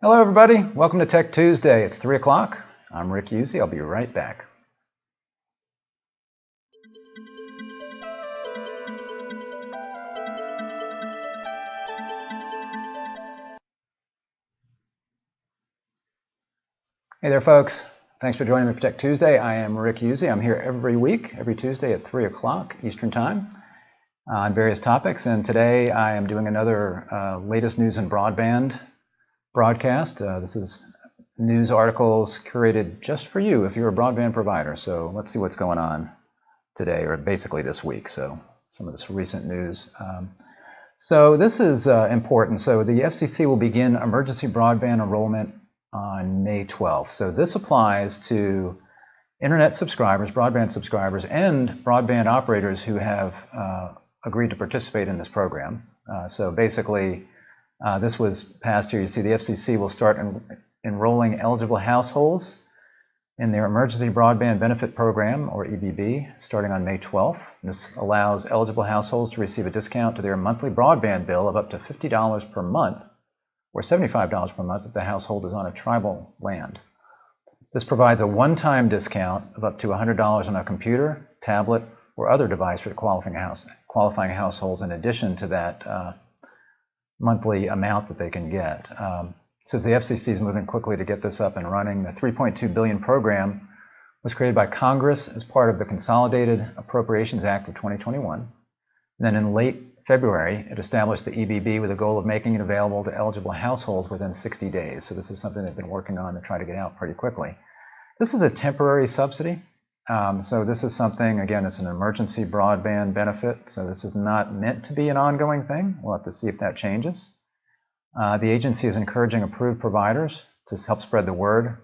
Hello everybody, welcome to Tech Tuesday. It's 3 o'clock. I'm Rick Usey. I'll be right back. Hey there folks, thanks for joining me for Tech Tuesday. I am Rick Usey. I'm here every week, every Tuesday at 3 o'clock Eastern Time on various topics, and today I am doing another latest news in broadband broadcast. This is news articles curated just for you if you're a broadband provider. So let's see what's going on today, or basically this week. So some of this recent news. So this is important. So the FCC will begin emergency broadband enrollment on May 12th. So this applies to internet subscribers, broadband subscribers, and broadband operators who have agreed to participate in this program. So basically, this was passed here. You see the FCC will start enrolling eligible households in their Emergency Broadband Benefit Program, or EBB, starting on May 12th. This allows eligible households to receive a discount to their monthly broadband bill of up to $50 per month, or $75 per month if the household is on a tribal land. This provides a one-time discount of up to $100 on a computer, tablet, or other device for qualifying households, in addition to that monthly amount that they can get. Says the FCC is moving quickly to get this up and running. The $3.2 billion program was created by Congress as part of the Consolidated Appropriations Act of 2021. And then in late February, it established the EBB with a goal of making it available to eligible households within 60 days. So this is something they've been working on to try to get out pretty quickly. This is a temporary subsidy. So this is something, again, it's an emergency broadband benefit. So this is not meant to be an ongoing thing. We'll have to see if that changes. The agency is encouraging approved providers to help spread the word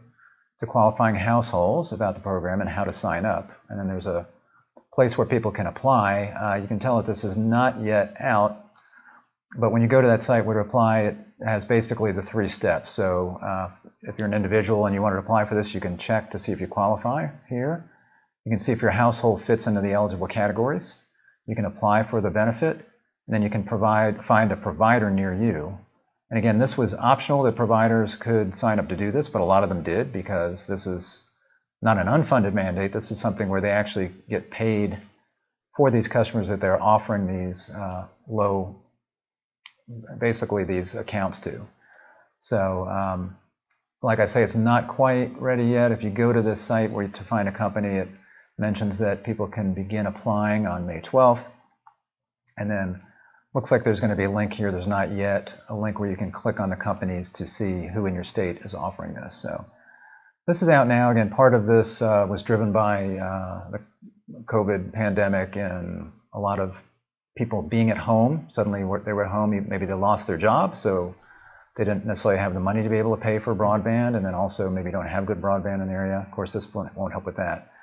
to qualifying households about the program and how to sign up. And then there's a place where people can apply. You can tell that this is not yet out, but when you go to that site where to apply, it has basically the 3 steps. So if you're an individual and you want to apply for this, you can check to see if you qualify here. You can see if your household fits into the eligible categories. You can apply for the benefit, and then you can find a provider near you. And again, this was optional that providers could sign up to do this, but a lot of them did, because this is not an unfunded mandate. This is something where they actually get paid for these customers that they're offering these basically these accounts to. So like I say, it's not quite ready yet. If you go to this site to find a company, it mentions that people can begin applying on May 12th. And then looks like there's going to be a link here. There's not yet a link where you can click on the companies to see who in your state is offering this. So this is out now. Again, part of this was driven by the COVID pandemic and a lot of people being at home. Suddenly they were at home, maybe they lost their job, so they didn't necessarily have the money to be able to pay for broadband, and then also maybe don't have good broadband in the area. Of course, this won't help with that.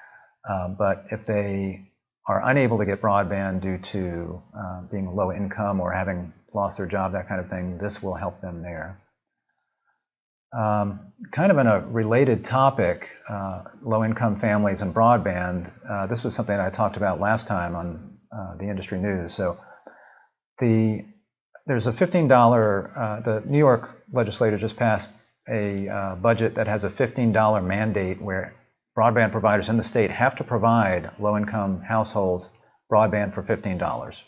But if they are unable to get broadband due to being low income or having lost their job, that kind of thing, this will help them there. Kind of in a related topic, low-income families and broadband, this was something I talked about last time on the industry news. So there's a $15, the New York legislature just passed a budget that has a $15 mandate where broadband providers in the state have to provide low-income households broadband for $15.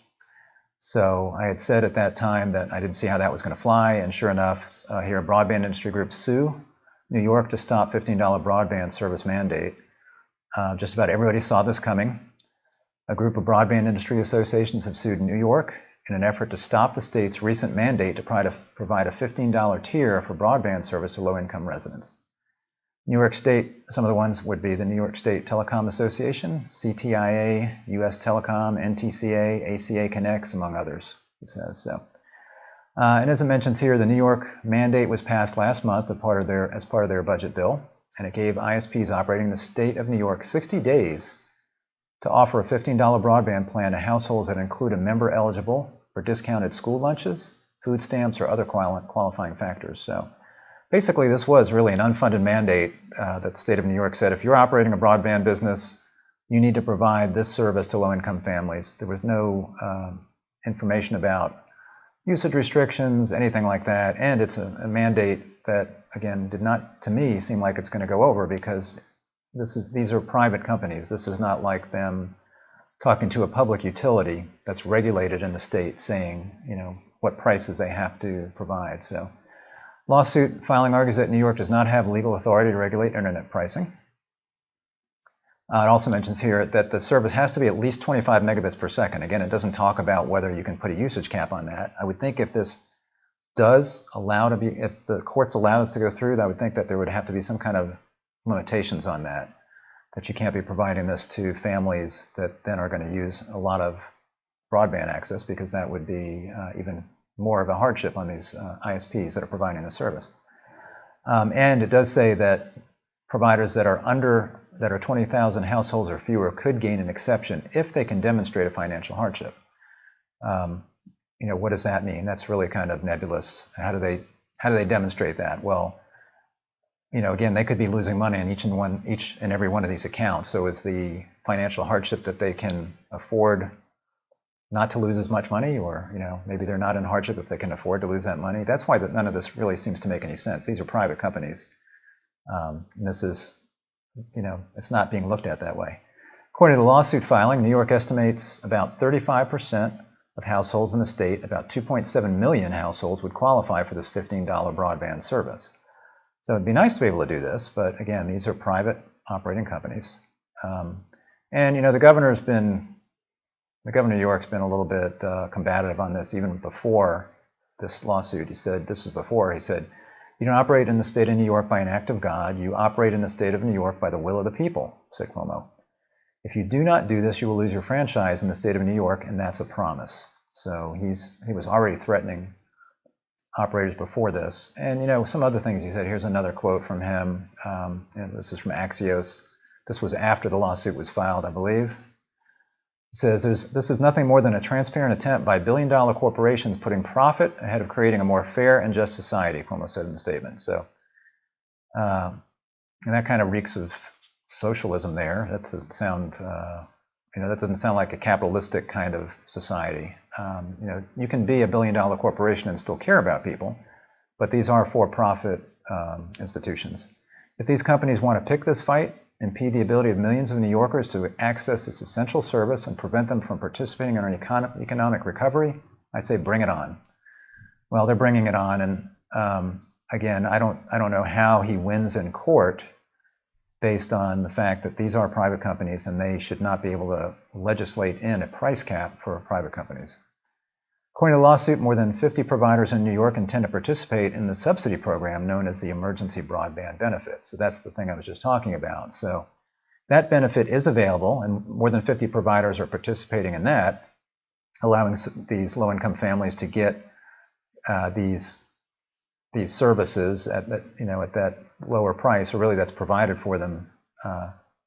So I had said at that time that I didn't see how that was going to fly, and sure enough, here broadband industry groups sue New York to stop $15 broadband service mandate. Just about everybody saw this coming. A group of broadband industry associations have sued New York in an effort to stop the state's recent mandate to provide a $15 tier for broadband service to low-income residents. New York State, some of the ones would be the New York State Telecom Association, CTIA, US Telecom, NTCA, ACA Connects, among others, it says. So, and as it mentions here, the New York mandate was passed last month as part of their budget bill, and it gave ISPs operating in the state of New York 60 days to offer a $15 broadband plan to households that include a member eligible for discounted school lunches, food stamps, or other qualifying factors. So basically, this was really an unfunded mandate that the state of New York said, if you're operating a broadband business, you need to provide this service to low-income families. There was no information about usage restrictions, anything like that. And it's a mandate that, again, did not, to me, seem like it's going to go over, because these are private companies. This is not like them talking to a public utility that's regulated in the state, saying, what prices they have to provide. So, lawsuit filing argues that New York does not have legal authority to regulate internet pricing. It also mentions here that the service has to be at least 25 megabits per second. Again, it doesn't talk about whether you can put a usage cap on that. I would think if this does allow to be, if the courts allow this to go through, I would think that there would have to be some kind of limitations on that you can't be providing this to families that then are going to use a lot of broadband access, because that would be even more of a hardship on these ISPs that are providing the service. And it does say that providers that are 20,000 households or fewer could gain an exception if they can demonstrate a financial hardship. What does that mean? That's really kind of nebulous. How do they demonstrate that? Well, again, they could be losing money on each and every one of these accounts. So is the financial hardship that they can afford not to lose as much money, or maybe they're not in hardship if they can afford to lose that money? That's why none of this really seems to make any sense. These are private companies. And this is, it's not being looked at that way. According to the lawsuit filing, New York estimates about 35% of households in the state, about 2.7 million households, would qualify for this $15 broadband service. So it'd be nice to be able to do this, but again, these are private operating companies. And the governor of New York's been a little bit combative on this even before this lawsuit. He said, you don't operate in the state of New York by an act of God. You operate in the state of New York by the will of the people, said Cuomo. If you do not do this, you will lose your franchise in the state of New York, and that's a promise. So he was already threatening operators before this. And some other things he said. Here's another quote from him. And this is from Axios. This was after the lawsuit was filed, I believe. It says, this is nothing more than a transparent attempt by billion-dollar corporations putting profit ahead of creating a more fair and just society, Cuomo said in the statement. So, and that kind of reeks of socialism there. That doesn't sound, that doesn't sound like a capitalistic kind of society. You can be a billion-dollar corporation and still care about people, but these are for-profit institutions. If these companies want to pick this fight, impede the ability of millions of New Yorkers to access this essential service, and prevent them from participating in an economic recovery, I say bring it on. Well, they're bringing it on, and again, I don't know how he wins in court based on the fact that these are private companies and they should not be able to legislate in a price cap for private companies. According to the lawsuit, more than 50 providers in New York intend to participate in the subsidy program known as the Emergency Broadband Benefit. So that's the thing I was just talking about. So that benefit is available, and more than 50 providers are participating in that, allowing these low-income families to get these services at that lower price, or really that's provided for them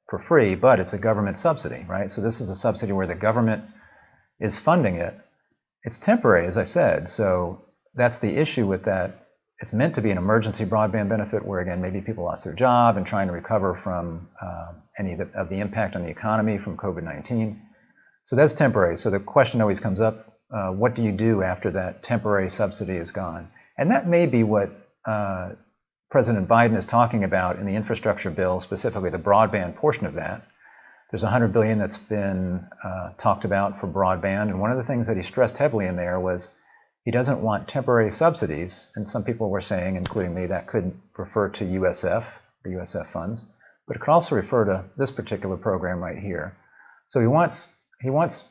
for free, but it's a government subsidy, right? So this is a subsidy where the government is funding it. It's temporary, as I said, so that's the issue with that. It's meant to be an emergency broadband benefit where, again, maybe people lost their job and trying to recover from any of the impact on the economy from COVID-19. So that's temporary. So the question always comes up, what do you do after that temporary subsidy is gone? And that may be what President Biden is talking about in the infrastructure bill, specifically the broadband portion of that. There's $100 billion that's been talked about for broadband, and one of the things that he stressed heavily in there was he doesn't want temporary subsidies, and some people were saying, including me, that could refer to USF, the USF funds, but it could also refer to this particular program right here. So he wants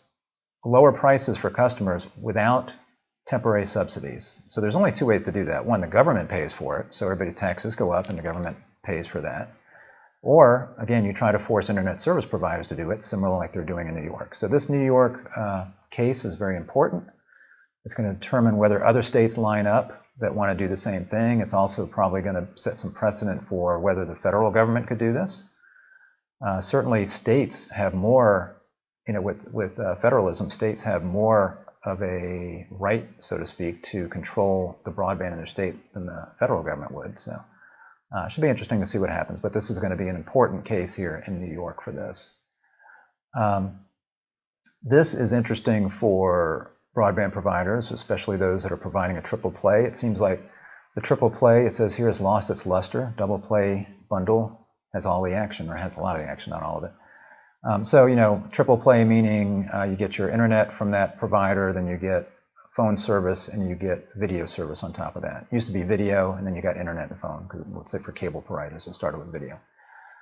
lower prices for customers without temporary subsidies. So there's only two ways to do that. One, the government pays for it, so everybody's taxes go up and the government pays for that. Or, again, you try to force internet service providers to do it, similar like they're doing in New York. So this New York case is very important. It's going to determine whether other states line up that want to do the same thing. It's also probably going to set some precedent for whether the federal government could do this. Certainly states have more, with federalism, states have more of a right, so to speak, to control the broadband in their state than the federal government would. So it should be interesting to see what happens, but this is going to be an important case here in New York for this. This is interesting for broadband providers, especially those that are providing a triple play. It seems like the triple play, it says here, has lost its luster. Double play bundle has all the action, or has a lot of the action, not all of it. So, you know, triple play meaning you get your internet from that provider, then you get phone service, and you get video service on top of that. It used to be video, and then you got internet and phone, because let's say for cable providers, it started with video.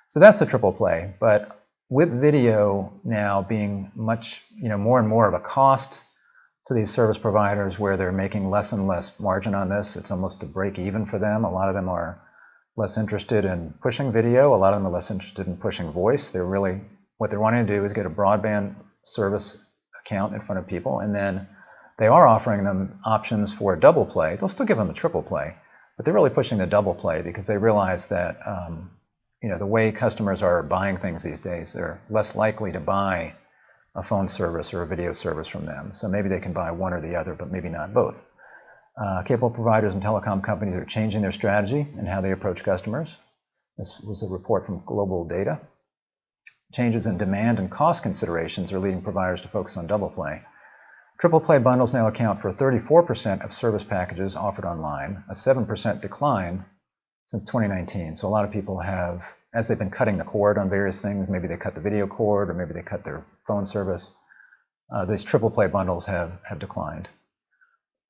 So that's the triple play. But with video now being much, you know, more and more of a cost to these service providers, where they're making less and less margin on this, it's almost a break even for them. A lot of them are less interested in pushing video. A lot of them are less interested in pushing voice. They're really, what they're wanting to do is get a broadband service account in front of people, and then they are offering them options for a double play. They'll still give them a triple play, but they're really pushing the double play because they realize that you know, the way customers are buying things these days, they're less likely to buy a phone service or a video service from them. So maybe they can buy one or the other, but maybe not both. Cable providers and telecom companies are changing their strategy and how they approach customers. This was a report from Global Data. Changes in demand and cost considerations are leading providers to focus on double play. Triple play bundles now account for 34% of service packages offered online, a 7% decline since 2019. So a lot of people have, as they've been cutting the cord on various things, maybe they cut the video cord, or maybe they cut their phone service, these triple play bundles have declined.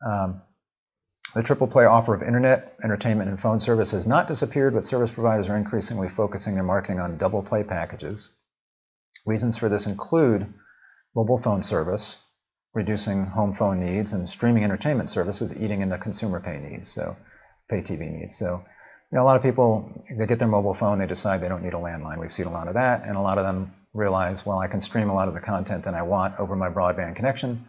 The triple play offer of internet, entertainment, and phone service has not disappeared, but service providers are increasingly focusing their marketing on double play packages. Reasons for this include mobile phone service, reducing home phone needs, and streaming entertainment services eating into consumer pay needs, so pay TV needs. So, you know, a lot of people, they get their mobile phone, they decide they don't need a landline. We've seen a lot of that, and a lot of them realize, well, I can stream a lot of the content that I want over my broadband connection,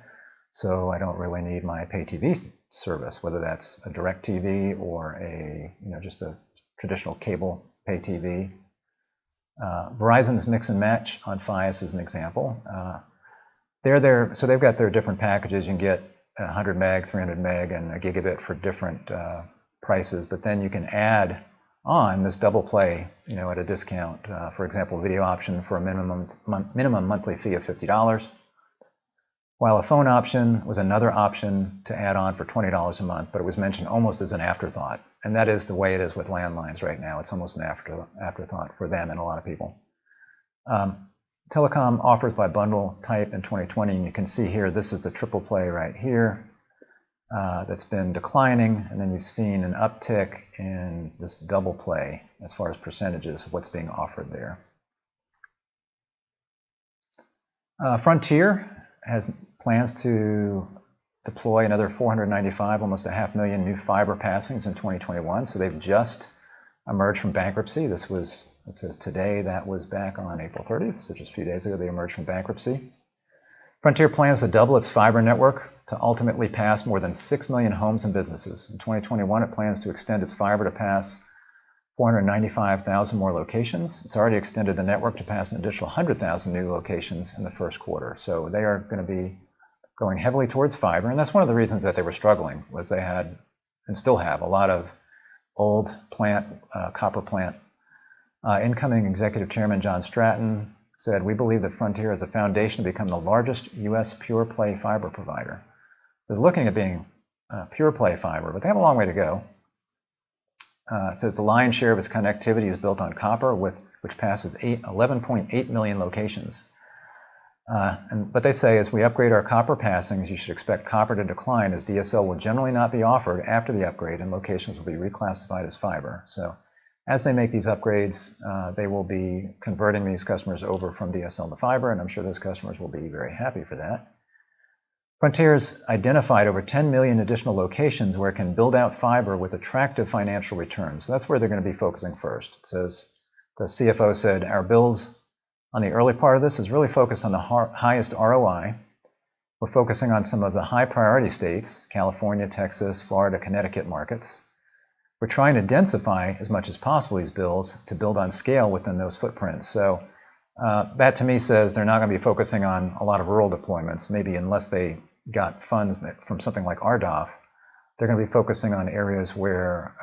so I don't really need my pay TV service, whether that's a direct TV or a, you know, just a traditional cable pay TV. Verizon's Mix and Match on Fios is an example. So they've got their different packages. You can get 100 meg, 300 meg, and a gigabit for different prices, but then you can add on this double play, you know, at a discount. For example, video option for a minimum monthly fee of $50, while a phone option was another option to add on for $20 a month, but it was mentioned almost as an afterthought. And that is the way it is with landlines right now. It's almost an afterthought for them and a lot of people. Telecom offers by bundle type in 2020, and you can see here, this is the triple play right here that's been declining, and then you've seen an uptick in this double play as far as percentages of what's being offered there. Frontier has plans to deploy another 495, almost 500,000 new fiber passings in 2021, so they've just emerged from bankruptcy. This was, it says today, that was back on April 30th, so just a few days ago they emerged from bankruptcy. Frontier plans to double its fiber network to ultimately pass more than 6 million homes and businesses. In 2021, it plans to extend its fiber to pass 495,000 more locations. It's already extended the network to pass an additional 100,000 new locations in the first quarter. So they are going to be going heavily towards fiber, and that's one of the reasons that they were struggling, was they had, and still have, a lot of old plant, copper plant. Incoming Executive Chairman John Stratton said, "We believe that Frontier has the foundation to become the largest U.S. pure play fiber provider." So they're looking at being pure play fiber, but they have a long way to go. It says the lion's share of its connectivity is built on copper, which passes 11.8 million locations. But they say, as we upgrade our copper passings, you should expect copper to decline, as DSL will generally not be offered after the upgrade, and locations will be reclassified as fiber. So as they make these upgrades, they will be converting these customers over from DSL to fiber, and I'm sure those customers will be very happy for that. Frontier's identified over 10 million additional locations where it can build out fiber with attractive financial returns. So that's where they're going to be focusing first. It says, the CFO said, "Our builds on the early part of this is really focused on the highest ROI. We're focusing on some of the high priority states, California, Texas, Florida, Connecticut markets. We're trying to densify as much as possible these builds to build on scale within those footprints." So that to me says they're not going to be focusing on a lot of rural deployments, maybe unless they got funds from something like RDOF. They're going to be focusing on areas where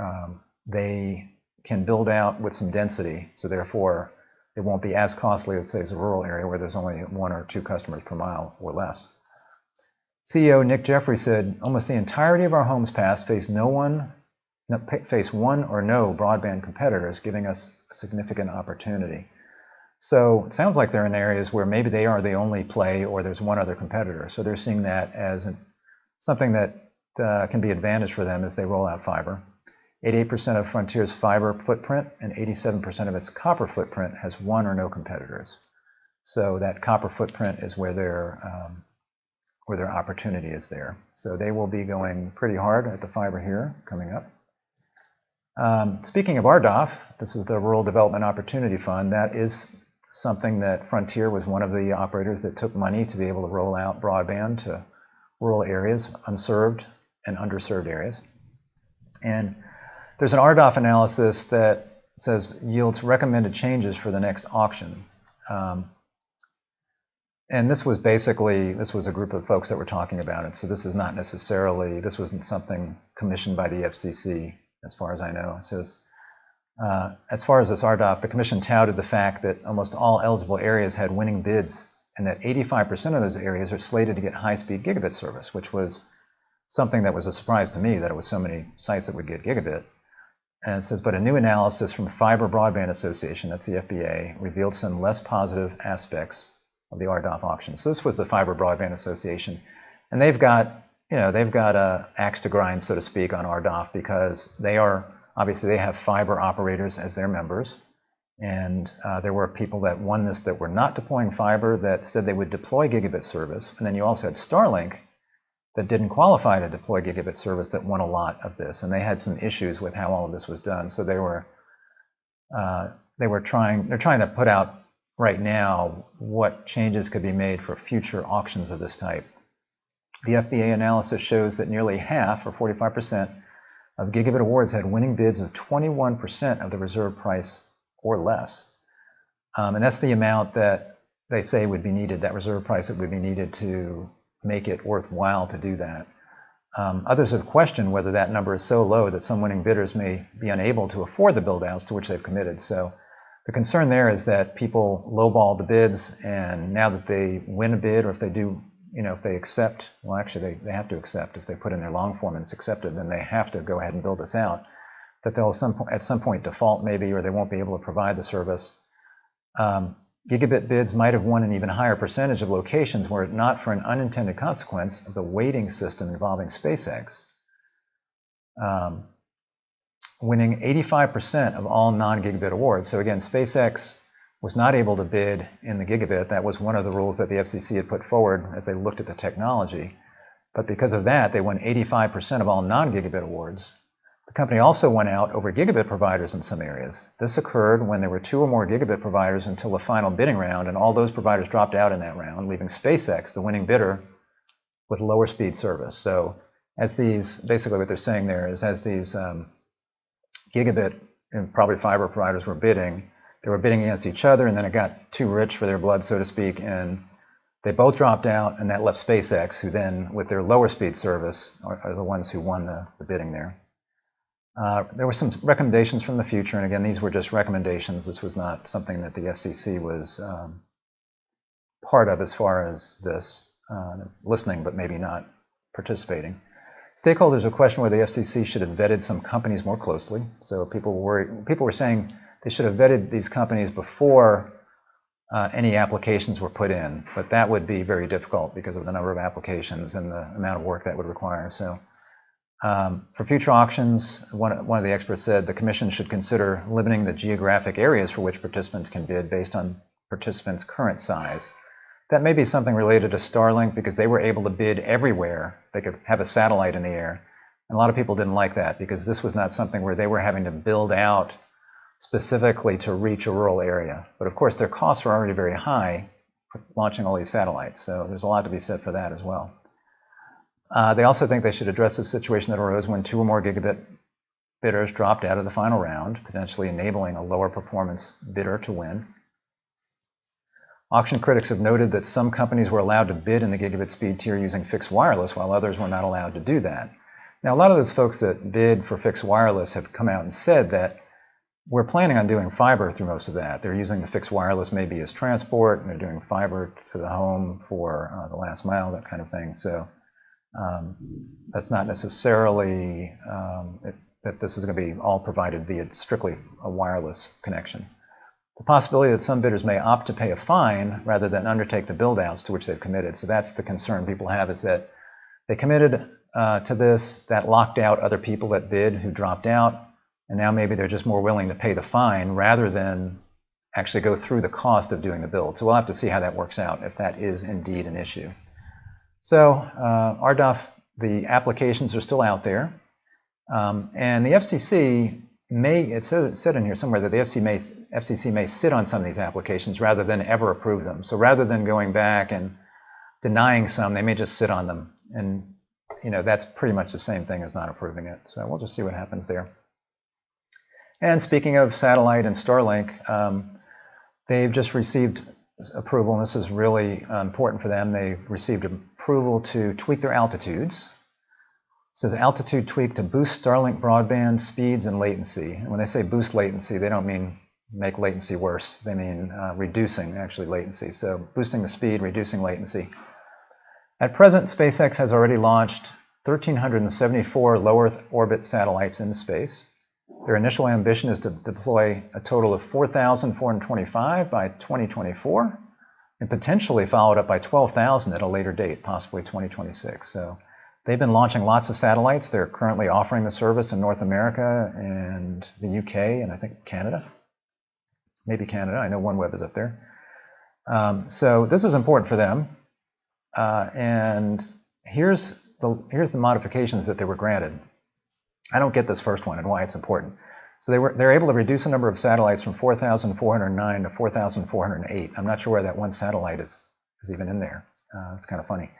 they can build out with some density, so therefore it won't be as costly, let's say, as a rural area where there's only 1 or 2 customers per mile or less. CEO Nick Jeffrey said, almost the entirety of our homes passed face one or no broadband competitors, giving us a significant opportunity. So it sounds like they're in areas where maybe they are the only play or there's one other competitor. So they're seeing that as something that can be advantage for them as they roll out fiber. 88% of Frontier's fiber footprint and 87% of its copper footprint has one or no competitors. So that copper footprint is where their opportunity is there. So they will be going pretty hard at the fiber here coming up. Speaking of RDOF, this is the Rural Development Opportunity Fund. That is something that Frontier was one of the operators that took money to be able to roll out broadband to rural areas, unserved and underserved areas. And there's an RDOF analysis that says yields recommended changes for the next auction. And this was a group of folks that were talking about it. So this wasn't something commissioned by the FCC, as far as I know. It says, as far as this RDOF, the commission touted the fact that almost all eligible areas had winning bids and that 85% of those areas are slated to get high-speed gigabit service, which was something that was a surprise to me, that it was so many sites that would get gigabit. And it says, but a new analysis from Fiber Broadband Association, that's the FBA, revealed some less positive aspects of the RDOF auction. So this was the Fiber Broadband Association, and they've got a axe to grind, so to speak, on RDOF, because they have fiber operators as their members, and there were people that won this that were not deploying fiber that said they would deploy gigabit service, and then you also had Starlink that didn't qualify to deploy gigabit service that won a lot of this, and they had some issues with how all of this was done. So they're trying to put out right now what changes could be made for future auctions of this type. The FBA analysis shows that nearly half, or 45%, of gigabit awards had winning bids of 21% of the reserve price or less. And that's the amount that they say would be needed, that reserve price that would be needed to make it worthwhile to do that. Others have questioned whether that number is so low that some winning bidders may be unable to afford the build-outs to which they've committed. So the concern there is that people lowball the bids, and now that they win a bid, or if they do, if they accept, well, actually they have to accept. If they put in their long form and it's accepted, then they have to go ahead and build this out, that they'll at some point default maybe, or they won't be able to provide the service. Gigabit bids might have won an even higher percentage of locations were it not for an unintended consequence of the weighting system involving SpaceX, winning 85% of all non-gigabit awards. So again, SpaceX was not able to bid in the gigabit. That was one of the rules that the FCC had put forward as they looked at the technology. But because of that, they won 85% of all non-gigabit awards. The company also won out over gigabit providers in some areas. This occurred when there were 2 or more gigabit providers until the final bidding round, and all those providers dropped out in that round, leaving SpaceX, the winning bidder, with lower speed service. So as these, basically what they're saying there is, as these gigabit and probably fiber providers were bidding, they were bidding against each other, and then it got too rich for their blood, so to speak, and they both dropped out, and that left SpaceX, who then, with their lower speed service, are the ones who won the bidding there. There were some recommendations from the future, and again, these were just recommendations. This was not something that the FCC was part of as far as this, listening, but maybe not participating. Stakeholders have questioned whether the FCC should have vetted some companies more closely. So people were saying they should have vetted these companies before any applications were put in, but that would be very difficult because of the number of applications and the amount of work that would require. So for future auctions, one of the experts said the commission should consider limiting the geographic areas for which participants can bid based on participants' current size. That may be something related to Starlink, because they were able to bid everywhere. They could have a satellite in the air. And a lot of people didn't like that, because this was not something where they were having to build out specifically to reach a rural area. But of course, their costs were already very high for launching all these satellites. So there's a lot to be said for that as well. They also think they should address the situation that arose when 2 or more gigabit bidders dropped out of the final round, potentially enabling a lower performance bidder to win. Auction critics have noted that some companies were allowed to bid in the gigabit speed tier using fixed wireless, while others were not allowed to do that. Now, a lot of those folks that bid for fixed wireless have come out and said that we're planning on doing fiber through most of that. They're using the fixed wireless maybe as transport, and they're doing fiber to the home for the last mile, that kind of thing. So That's not necessarily that this is going to be all provided via strictly a wireless connection. The possibility that some bidders may opt to pay a fine rather than undertake the build-outs to which they've committed. So that's the concern people have, is that they committed to this, that locked out other people that bid who dropped out, and now maybe they're just more willing to pay the fine rather than actually go through the cost of doing the build. So we'll have to see how that works out, if that is indeed an issue. So RDOF, the applications are still out there, and the FCC may, it said in here somewhere that the FCC may sit on some of these applications rather than ever approve them. So rather than going back and denying some, they may just sit on them. And that's pretty much the same thing as not approving it. So we'll just see what happens there. And speaking of satellite and Starlink, they've just received approval, and this is really important for them. They received approval to tweak their altitudes. It says altitude tweak to boost Starlink broadband speeds and latency. And when they say boost latency, they don't mean make latency worse. They mean reducing, actually, latency. So boosting the speed, reducing latency. At present, SpaceX has already launched 1,374 low Earth orbit satellites into space. Their initial ambition is to deploy a total of 4,425 by 2024, and potentially followed up by 12,000 at a later date, possibly 2026. So they've been launching lots of satellites. They're currently offering the service in North America and the UK and I think Canada. Maybe Canada. I know OneWeb is up there. So this is important for them. And here's the modifications that they were granted. I don't get this first one and why it's important. So they're able to reduce the number of satellites from 4,409 to 4,408. I'm not sure where that one satellite is even in there. It's kind of funny.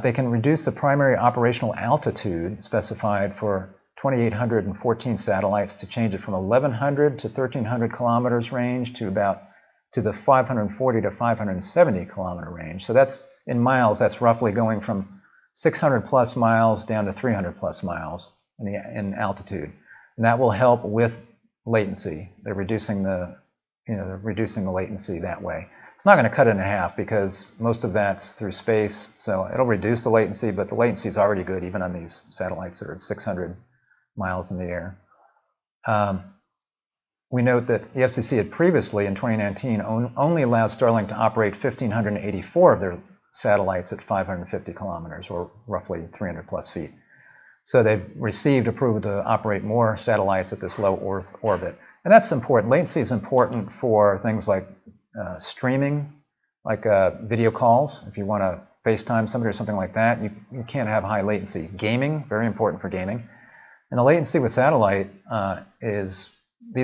They can reduce the primary operational altitude specified for 2,814 satellites to change it from 1,100 to 1,300 kilometers range to the 540 to 570 kilometer range. So that's in miles. That's roughly going from 600 plus miles down to 300 plus miles in altitude, and that will help with latency. They're reducing the latency that way. It's not going to cut it in half because most of that's through space, so it'll reduce the latency, but the latency is already good even on these satellites that are at 600 miles in the air. We note that the FCC had previously, in 2019, only allowed Starlink to operate 1,584 of their satellites at 550 kilometers, or roughly 300 plus feet. So they've received approval to operate more satellites at this low Earth orbit. And that's important. Latency is important for things like streaming, like video calls. If you want to FaceTime somebody or something like that, you can't have high latency. Gaming, very important for gaming. And the latency with satellite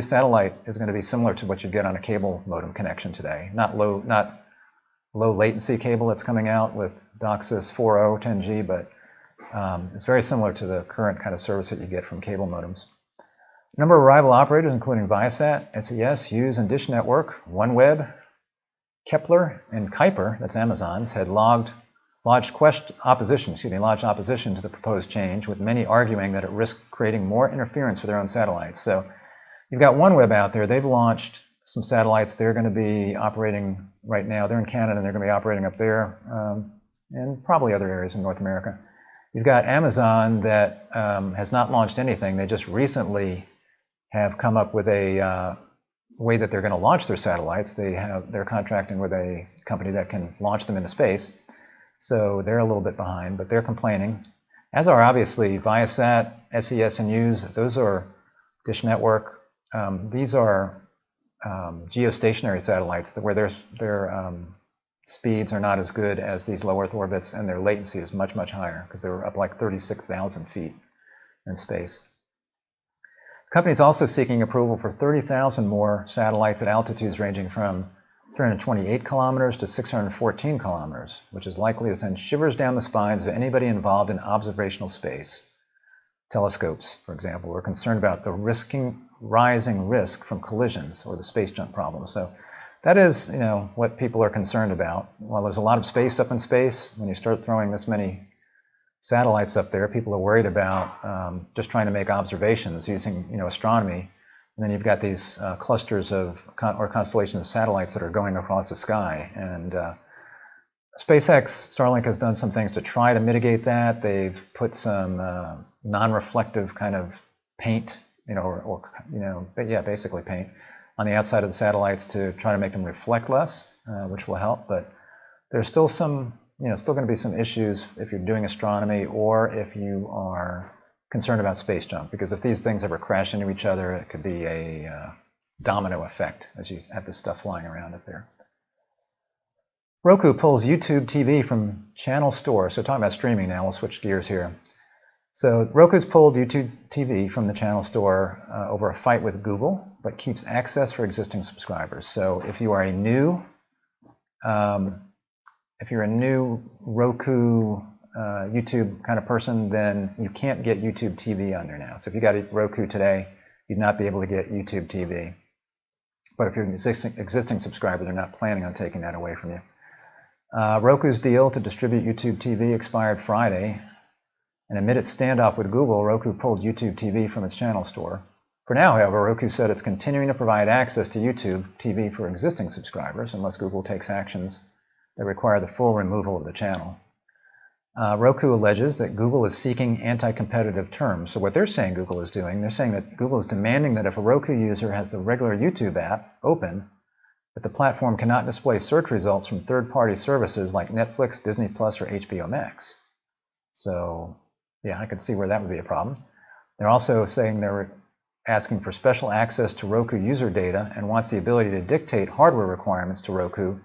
satellite is going to be similar to what you get on a cable modem connection today. Not low latency cable that's coming out with DOCSIS 4.0 10G, but it's very similar to the current kind of service that you get from cable modems. A number of rival operators, including Viasat, SES, Hughes, and Dish Network, OneWeb, Kepler, and Kuiper, that's Amazon's, had lodged opposition to the proposed change, with many arguing that it risked creating more interference for their own satellites. So you've got OneWeb out there. They've launched some satellites. They're going to be operating right now. They're in Canada, and they're going to be operating up there, and probably other areas in North America. You've got Amazon that has not launched anything. They just recently have come up with a way that they're going to launch their satellites. They're contracting with a company that can launch them into space. So they're a little bit behind, but they're complaining. As are obviously Viasat, SES, and Hughes. Those are Dish Network. These are geostationary satellites where their speeds are not as good as these low Earth orbits, and their latency is much, much higher because they're up like 36,000 feet in space. The company is also seeking approval for 30,000 more satellites at altitudes ranging from 328 kilometers to 614 kilometers, which is likely to send shivers down the spines of anybody involved in observational space. Telescopes, for example, are concerned about the rising risk from collisions or the space junk problem. So that is, what people are concerned about. While there's a lot of space up in space, when you start throwing this many satellites up there, people are worried about just trying to make observations using, astronomy. And then you've got these clusters or constellations of satellites that are going across the sky. And SpaceX, Starlink has done some things to try to mitigate that. They've put some non-reflective kind of paint, but yeah, basically paint on the outside of the satellites to try to make them reflect less, which will help. But there's still some, still going to be some issues if you're doing astronomy or if you are concerned about space junk, because if these things ever crash into each other, it could be a domino effect as you have this stuff flying around up there. Roku pulls YouTube TV from channel store. So talking about streaming now, we'll switch gears here. So Roku's pulled YouTube TV from the channel store over a fight with Google, but keeps access for existing subscribers. So if you are a new, Roku YouTube kind of person, then you can't get YouTube TV on there now. So if you got a Roku today, you'd not be able to get YouTube TV. But if you're an existing subscriber, they're not planning on taking that away from you. Roku's deal to distribute YouTube TV expired Friday, and amid its standoff with Google, Roku pulled YouTube TV from its channel store. For now, however, Roku said it's continuing to provide access to YouTube TV for existing subscribers unless Google takes actions that require the full removal of the channel. Roku alleges that Google is seeking anti-competitive terms. So what they're saying Google is doing, they're saying that Google is demanding that if a Roku user has the regular YouTube app open, that the platform cannot display search results from third-party services like Netflix, Disney Plus, or HBO Max. So, yeah, I could see where that would be a problem. They're also saying they're asking for special access to Roku user data and wants the ability to dictate hardware requirements to Roku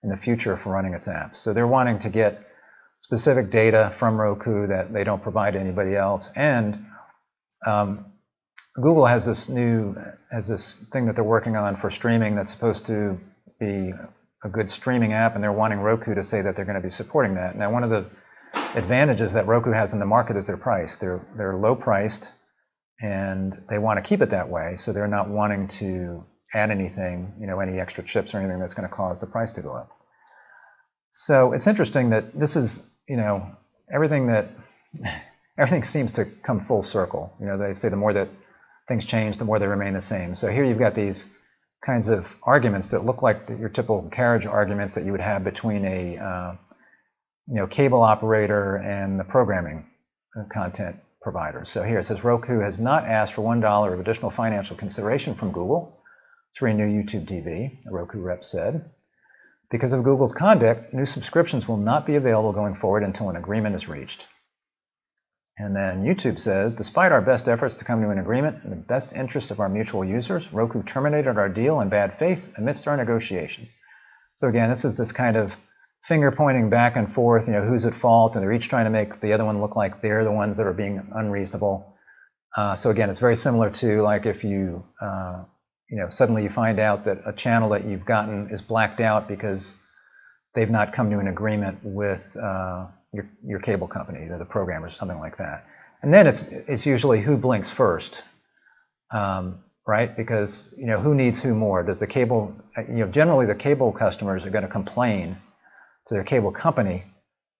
in the future for running its apps. So they're wanting to get specific data from Roku that they don't provide to anybody else. And Google has this thing that they're working on for streaming that's supposed to be a good streaming app, and they're wanting Roku to say that they're going to be supporting that. Now, one of the advantages that Roku has in the market is their price. They're low priced, and they want to keep it that way, so they're not wanting to add anything, any extra chips or anything that's going to cause the price to go up. So it's interesting that this is, everything seems to come full circle. They say the more that things change, the more they remain the same. So here you've got these kinds of arguments that look like your typical carriage arguments that you would have between a cable operator and the programming content provider. So here it says Roku has not asked for $1 of additional financial consideration from Google to renew YouTube TV, a Roku rep said. Because of Google's conduct, new subscriptions will not be available going forward until an agreement is reached. And then YouTube says, despite our best efforts to come to an agreement in the best interest of our mutual users, Roku terminated our deal in bad faith amidst our negotiation. So again, this is this kind of finger pointing back and forth, who's at fault, and they're each trying to make the other one look like they're the ones that are being unreasonable. So again, it's very similar to like if you, suddenly you find out that a channel that you've gotten is blacked out because they've not come to an agreement with your cable company, the programmers, something like that. And then it's usually who blinks first, right? Because who needs who more? Does the cable? Generally the cable customers are going to complain to their cable company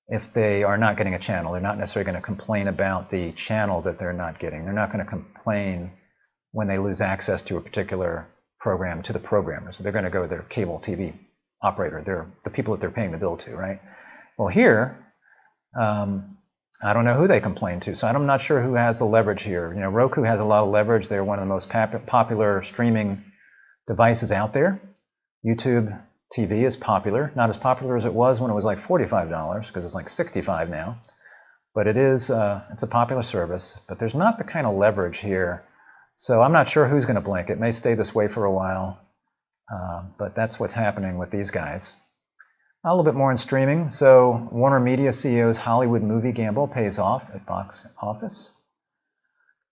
if they are not getting a channel. They're not necessarily going to complain about the channel that they're not getting. They're not going to complain when they lose access to a particular program to the programmer. So they're going to go to their cable TV operator. They're the people that they're paying the bill to, right? Well, here, I don't know who they complain to, so I'm not sure who has the leverage here. Roku has a lot of leverage. They're one of the most popular streaming devices out there. YouTube TV is popular, not as popular as it was when it was like $45, because it's like $65 now. But it's a popular service, but there's not the kind of leverage here. So I'm not sure who's going to blink. It may stay this way for a while, but that's what's happening with these guys. A little bit more in streaming. So Warner Media CEO's Hollywood movie gamble pays off at box office.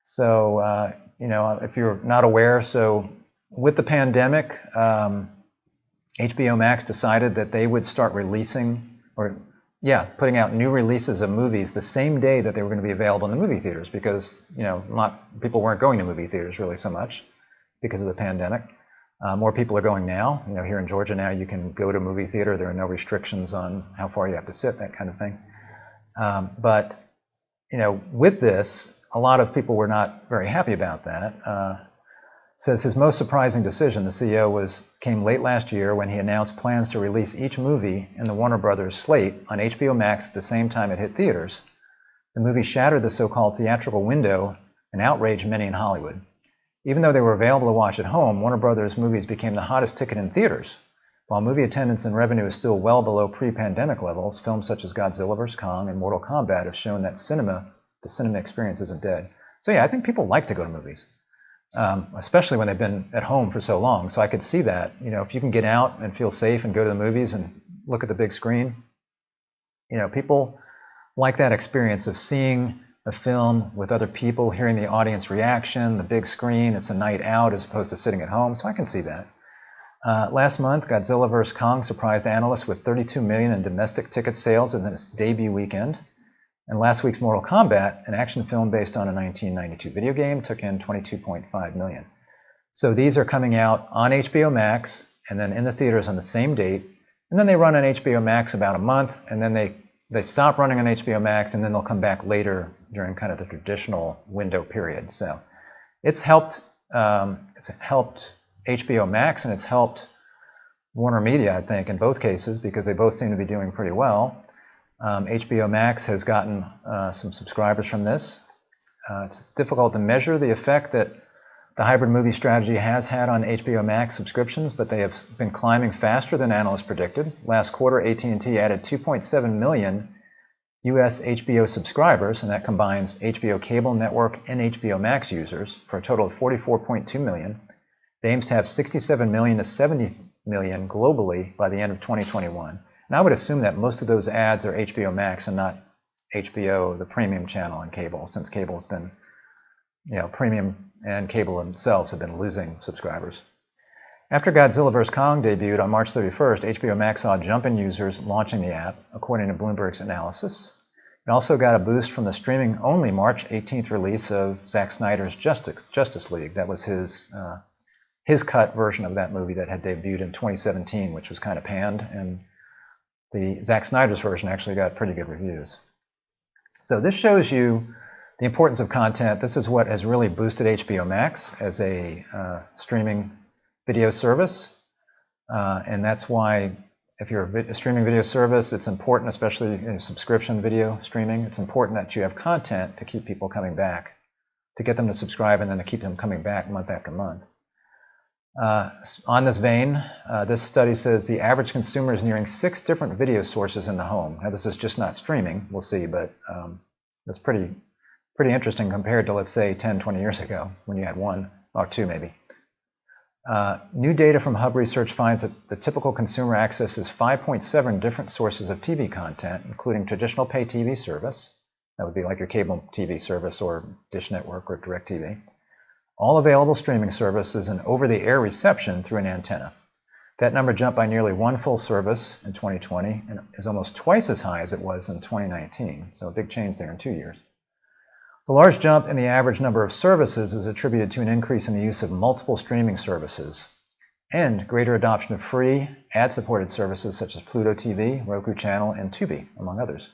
So, if you're not aware, so with the pandemic, HBO Max decided that they would start putting out new releases of movies the same day that they were going to be available in the movie theaters, because people weren't going to movie theaters really so much because of the pandemic. More people are going now. Here in Georgia now you can go to a movie theater. There are no restrictions on how far you have to sit, that kind of thing. But with this, a lot of people were not very happy about that. says his most surprising decision, the CEO, came late last year when he announced plans to release each movie in the Warner Brothers slate on HBO Max at the same time it hit theaters. The movie shattered the so-called theatrical window and outraged many in Hollywood. Even though they were available to watch at home, Warner Brothers movies became the hottest ticket in theaters. While movie attendance and revenue is still well below pre-pandemic levels, films such as Godzilla vs. Kong and Mortal Kombat have shown that the cinema experience isn't dead. So yeah, I think people like to go to movies. Especially when they've been at home for so long. So I could see that, if you can get out and feel safe and go to the movies and look at the big screen, people like that experience of seeing a film with other people, hearing the audience reaction, the big screen. It's a night out as opposed to sitting at home. So I can see that. Last month, Godzilla vs. Kong surprised analysts with 32 million in domestic ticket sales in its debut weekend. And last week's Mortal Kombat, an action film based on a 1992 video game, took in 22.5 million. So these are coming out on HBO Max and then in the theaters on the same date. And then they run on HBO Max about a month, and then they stop running on HBO Max, and then they'll come back later during kind of the traditional window period. So it's helped HBO Max, and it's helped Warner Media, I think, in both cases, because they both seem to be doing pretty well. HBO Max has gotten some subscribers from this. It's difficult to measure the effect that the hybrid movie strategy has had on HBO Max subscriptions, but they have been climbing faster than analysts predicted. Last quarter, AT&T added 2.7 million U.S. HBO subscribers, and that combines HBO cable network and HBO Max users for a total of 44.2 million. It aims to have 67 million to 70 million globally by the end of 2021. And I would assume that most of those ads are HBO Max and not HBO, the premium channel on cable, since cable's been, premium and cable themselves have been losing subscribers. After Godzilla vs. Kong debuted on March 31st, HBO Max saw a jump in users launching the app, according to Bloomberg's analysis. It also got a boost from the streaming-only March 18th release of Zack Snyder's Justice League. That was his cut version of that movie that had debuted in 2017, which was kind of panned, and the Zack Snyder's version actually got pretty good reviews. So this shows you the importance of content. This is what has really boosted HBO Max as a streaming video service. And that's why if you're a streaming video service, it's important, especially in subscription video streaming, it's important that you have content to keep people coming back, to get them to subscribe and then to keep them coming back month after month. On this vein, this study says the average consumer is nearing 6 different video sources in the home. Now, this is just not streaming, we'll see, but that's pretty interesting compared to, let's say, 10, 20 years ago when you had 1 or 2 maybe. New data from Hub Research finds that the typical consumer accesses 5.7 different sources of TV content, including traditional pay TV service. That would be like your cable TV service or Dish Network or DirecTV. All available streaming services and over-the-air reception through an antenna. That number jumped by nearly 1 full service in 2020 and is almost twice as high as it was in 2019, so a big change there in 2 years. The large jump in the average number of services is attributed to an increase in the use of multiple streaming services and greater adoption of free, ad-supported services such as Pluto TV, Roku Channel, and Tubi, among others.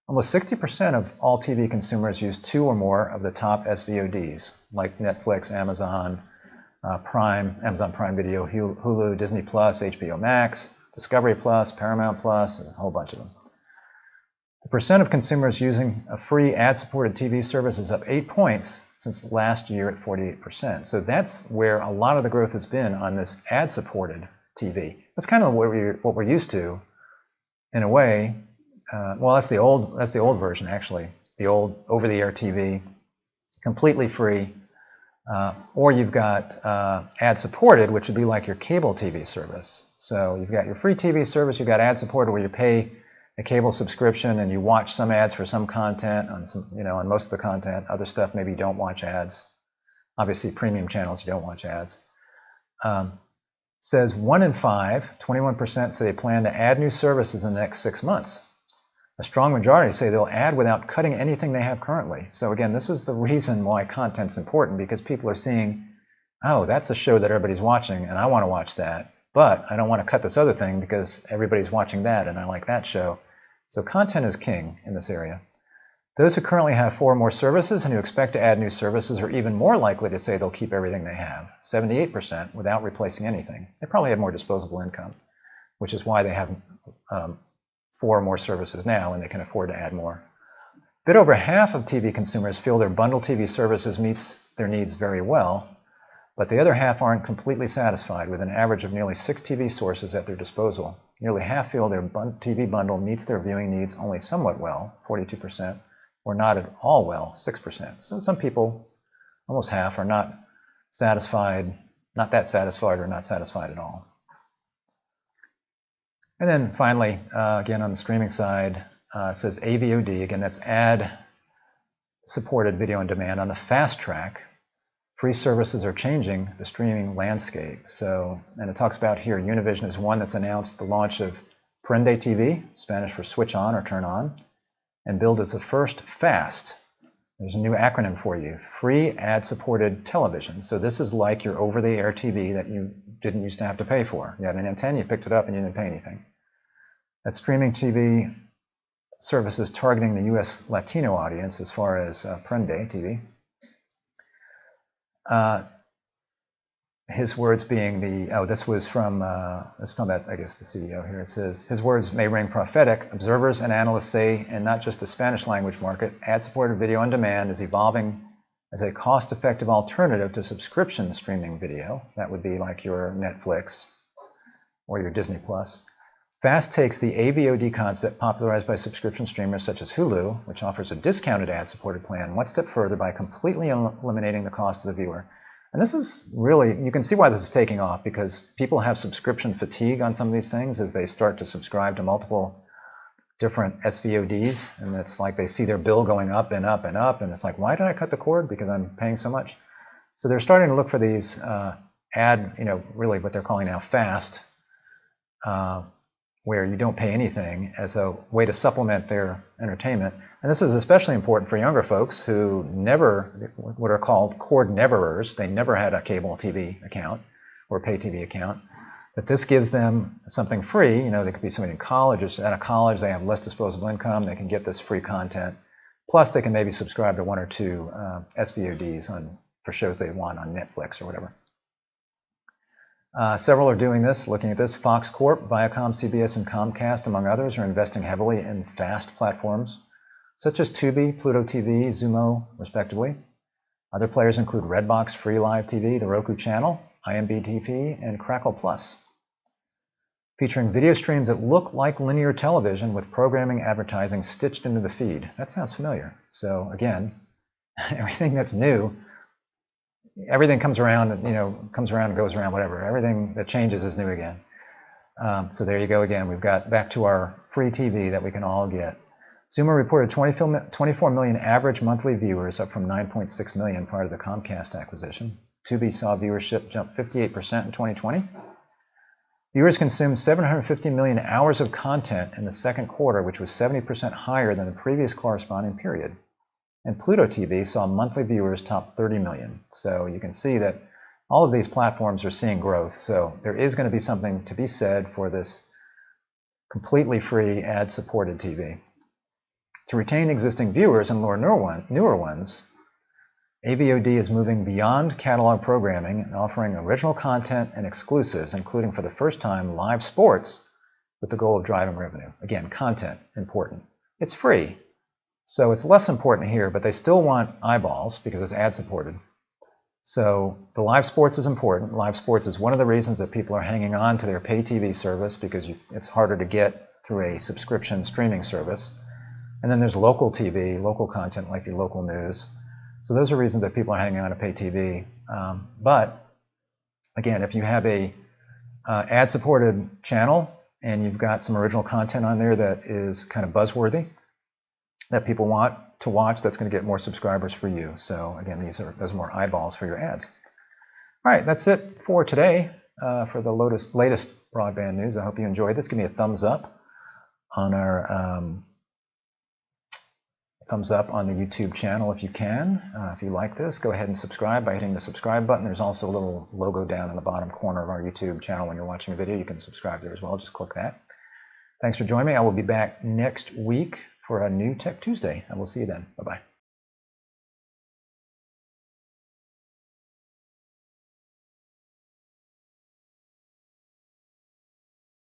Almost 60% of all TV consumers use 2 or more of the top SVODs, like Netflix, Amazon Prime, Amazon Prime Video, Hulu, Disney Plus, HBO Max, Discovery Plus, Paramount Plus, a whole bunch of them. The percent of consumers using a free ad-supported TV service is up 8 points since last year at 48%. So that's where a lot of the growth has been on this ad-supported TV. That's kind of what we're used to, in a way. Well, that's the old version, actually. The old over-the-air TV, completely free. Or you've got ad-supported, which would be like your cable TV service. So you've got your free TV service, you've got ad-supported where you pay a cable subscription and you watch some ads for some content on some, on most of the content. Other stuff, maybe you don't watch ads. Obviously, premium channels, you don't watch ads. Says 1 in 5, 21% say they plan to add new services in the next 6 months. A strong majority say they'll add without cutting anything they have currently. So again, this is the reason why content's important, because people are seeing, oh, that's a show that everybody's watching and I want to watch that, but I don't want to cut this other thing because everybody's watching that and I like that show. So content is king in this area. Those who currently have 4 or more services and who expect to add new services are even more likely to say they'll keep everything they have, 78%, without replacing anything. They probably have more disposable income, which is why they have 4 or more services now and they can afford to add more. A bit over half of TV consumers feel their bundled TV services meets their needs very well, but the other half aren't completely satisfied, with an average of nearly 6 TV sources at their disposal. Nearly half feel their TV bundle meets their viewing needs only somewhat well, 42%, or not at all well, 6%. So some people, almost half, are not satisfied, not that satisfied, or not satisfied at all. And then finally, again on the streaming side, it says AVOD, again that's ad-supported video on demand. On the fast track, free services are changing the streaming landscape. So, and it talks about here, Univision is one that's announced the launch of Prende TV, Spanish for switch on or turn on, and billed as the first FAST. There's a new acronym for you, free ad-supported television. So this is like your over-the-air TV that you didn't used to have to pay for. You had an antenna, you picked it up, and you didn't pay anything. That's streaming TV services targeting the U.S. Latino audience as far as Prende TV. His words being this was from, let's talk about, I guess, the CEO here. It says, his words may ring prophetic. Observers and analysts say, and not just the Spanish language market, ad-supported video on demand is evolving as a cost-effective alternative to subscription streaming video. That would be like your Netflix or your Disney Plus. FAST takes the AVOD concept popularized by subscription streamers such as Hulu, which offers a discounted ad-supported plan, one step further by completely eliminating the cost to the viewer. And this is really, you can see why this is taking off, because people have subscription fatigue on some of these things as they start to subscribe to multiple different SVODs, and it's like they see their bill going up and up and up, and it's like, why did I cut the cord? Because I'm paying so much. So they're starting to look for these really what they're calling now FAST, where you don't pay anything, as a way to supplement their entertainment. And this is especially important for younger folks who never, what are called cord neverers. They never had a cable TV account or pay TV account. But this gives them something free. You know, they could be somebody in college, or out of college, they have less disposable income, they can get this free content. Plus they can maybe subscribe to 1 or 2 SVODs for shows they want on Netflix or whatever. Several are doing this, looking at this. Fox Corp, Viacom, CBS, and Comcast, among others, are investing heavily in FAST platforms, such as Tubi, Pluto TV, Xumo, respectively. Other players include Redbox, Free Live TV, the Roku channel, IMB TV, and Crackle Plus, featuring video streams that look like linear television with programming advertising stitched into the feed. That sounds familiar. So again, everything that's new, everything comes around and goes around, whatever. Everything that changes is new again. So there you go again. We've got back to our free TV that we can all get. Xumo reported 24 million average monthly viewers, up from 9.6 million prior to the Comcast acquisition. Tubi saw viewership jump 58% in 2020. Viewers consumed 750 million hours of content in the second quarter, which was 70% higher than the previous corresponding period. And Pluto TV saw monthly viewers top 30 million. So you can see that all of these platforms are seeing growth. So there is going to be something to be said for this completely free ad-supported TV. To retain existing viewers and lure newer ones, AVOD is moving beyond catalog programming and offering original content and exclusives, including for the first time live sports, with the goal of driving revenue. Again, content, important. It's free, so it's less important here, but they still want eyeballs because it's ad-supported. So the live sports is important. Live sports is one of the reasons that people are hanging on to their pay TV service, because it's harder to get through a subscription streaming service. And then there's local TV, local content like your local news. So those are reasons that people are hanging on to pay TV. But again, if you have a ad-supported channel and you've got some original content on there that is kind of buzzworthy, that people want to watch, that's going to get more subscribers for you. So again, those are more eyeballs for your ads. All right, that's it for today for the latest broadband news. I hope you enjoyed this. Give me a thumbs up on our on the YouTube channel if you can. If you like this, go ahead and subscribe by hitting the subscribe button. There's also a little logo down in the bottom corner of our YouTube channel when you're watching a video. You can subscribe there as well. Just click that. Thanks for joining me. I will be back next week for a new Tech Tuesday. I will see you then. Bye-bye.